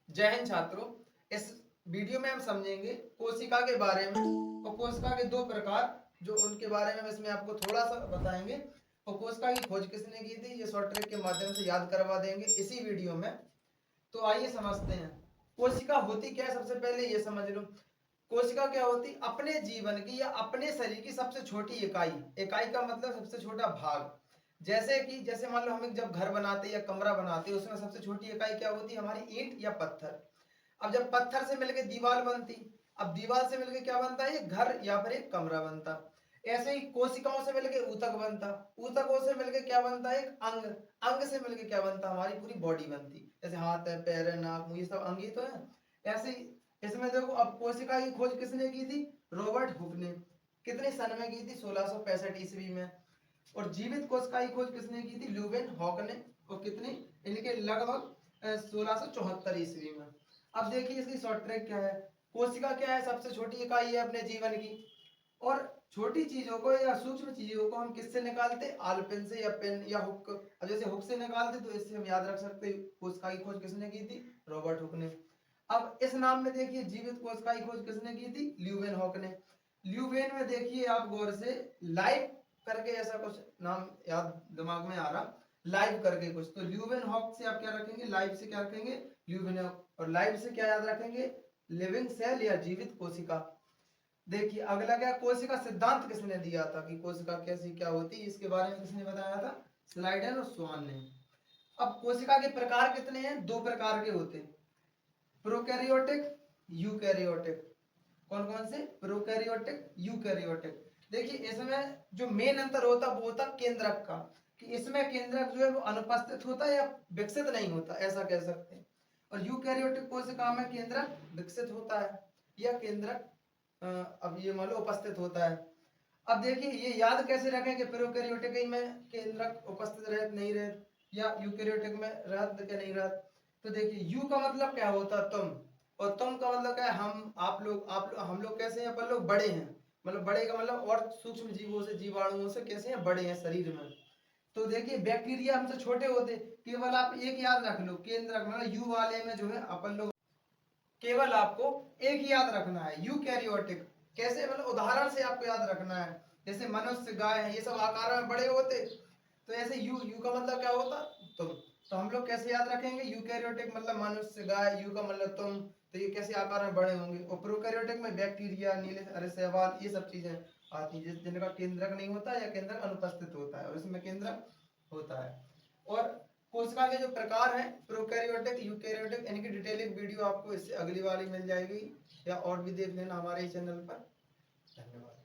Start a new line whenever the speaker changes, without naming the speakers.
जय हिंद छात्रों। इस वीडियो में हम समझेंगे कोशिका के बारे में और कोशिका के दो प्रकार जो उनके बारे में इसमें आपको थोड़ा सा बताएंगे और कोशिका की खोज किसने की थी ये शॉर्ट ट्रिक के माध्यम से याद करवा देंगे इसी वीडियो में। तो आइए समझते हैं कोशिका होती क्या है। सबसे पहले ये समझ लो कोशिका क्या होती, अपने जीवन की या अपने शरीर की सबसे छोटी इकाई। इकाई का मतलब सबसे छोटा भाग। जैसे मान लो हम जब घर बनाते हैं या कमरा बनाते हैं उसमें सबसे छोटी इकाई क्या होती है, हमारी ईंट या पत्थर। अब जब पत्थर से मिलकर दीवार बनती, अब दीवार से मिलकर क्या बनता है, एक घर या फिर एक कमरा बनता। ऐसे ही कोशिकाओं से मिलकर ऊतक बनता, ऊतकों से मिलकर क्या बनता है, एक अंग। अंग से मिलकर क्या बनता, हमारी पूरी बॉडी बनती। जैसे हाथ है, पैर है, नाक, मुंह, ये सब अंग ही तो है। ऐसे ही इसमें देखो, अब कोशिका की खोज किसने की थी, रॉबर्ट हुक ने। कितने सन में की थी, 1665 ईस्वी में। और जीवित कोशिका की खोज किसने की थी, ल्यूवेन हॉक ने। और कितने, इनके लगभग 1674 ईस्वी में। अब देखिए इसकी शॉर्ट ट्रिक क्या है। कोशिका क्या है, सबसे छोटी इकाई है अपने जीवन की। और छोटी चीजों को या सूक्ष्म चीजों को हम किससे निकालते, आल पेन से या पेन या हुक। अब जैसे हुक से निकालते तो इससे हम याद रख सकते हैं कोशिका की खोज किसने की थी, रॉबर्ट हुक ने। अब इस नाम में देखिए जीवित कोशिका की खोज किसने की थी, ल्यूवेन हॉक ने। ल्यूवेन में देखिए आप गौर से, लाइव करके ऐसा कुछ नाम याद दिमाग में आ रहा, लाइव करके कुछ। तो ल्यूवेन हॉक से आप क्या रखेंगे, लाइव से क्या रखेंगे, ल्यूवेन हॉक। और लाइव से क्या याद रखेंगे, लिविंग सेल या जीवित कोशिका। देखिए अगला क्या, कोशिका सिद्धांत किसने दिया था कि कोशिका कैसी क्या होती, इसके बारे में किसने बताया था, स्लाइडन और स्वान ने। अब कोशिका के प्रकार कितने हैं, दो प्रकार के होते हैं, प्रोकैरियोटिक, यूकैरियोटिक। कौन कौन से, प्रोकैरियोटिक, यूकैरियोटिक। देखिए इसमें जो मेन अंतर होता है वो होता केंद्रक का, कि इसमें केंद्रक जो है वो अनुपस्थित होता है या विकसित नहीं होता, ऐसा कह सकते हैं। और यूकैरियोटिक कोशिका में केंद्रक विकसित होता है या केंद्रक अब ये मान लो उपस्थित होता है। अब देखिए ये याद कैसे रखें कि प्रोकैरियोटिक में केंद्रक उपस्थित रहत नहीं रहत या यूकैरियोटिक में रहत क्या नहीं रहत। तो देखिए यू का मतलब क्या होता है, तुम। और तुम का मतलब क्या है, हम, आप लोग हम लोग कैसे हैं, अपन लोग बड़े हैं। मतलब बड़े का मतलब और सूक्ष्म जीवों से, जीवाणुओं से कैसे हैं, बड़े हैं शरीर में। तो देखिए बैक्टीरिया हमसे छोटे होते। केवल आप एक याद रख लो, केंद्रक मतलब यू वाले में जो है अपन लोग, केवल आपको एक ही याद रखना है, यूकैरियोटिक। कैसे, मतलब उदाहरण से आपको याद रखना है। जैसे मनुष्य, गाय है, ये सब आकार में बड़े होते। तो ऐसे यू, यू का मतलब क्या होता, तुम। तो हम लोग कैसे याद रखेंगे, यूकैरियोटिक मतलब मनुष्य, गाय, यू का मतलब तुम। तो ये कैसे आकार में बड़े होंगे। और प्रोकैरियोटिक में बैक्टीरिया, नीले अरे शैवाल, ये सब चीजें आती हैं जिनका केंद्रक नहीं होता या केंद्रक अनुपस्थित होता है, और इसमें केंद्रक होता है। और कोशिका के जो प्रकार हैं, प्रोकैरियोटिक, यूकैरियोटिक, इनकी डिटेलिंग वीडियो आपको इससे अगली वाली मिल जाएगी, या और भी देख लेना हमारे चैनल पर। धन्यवाद।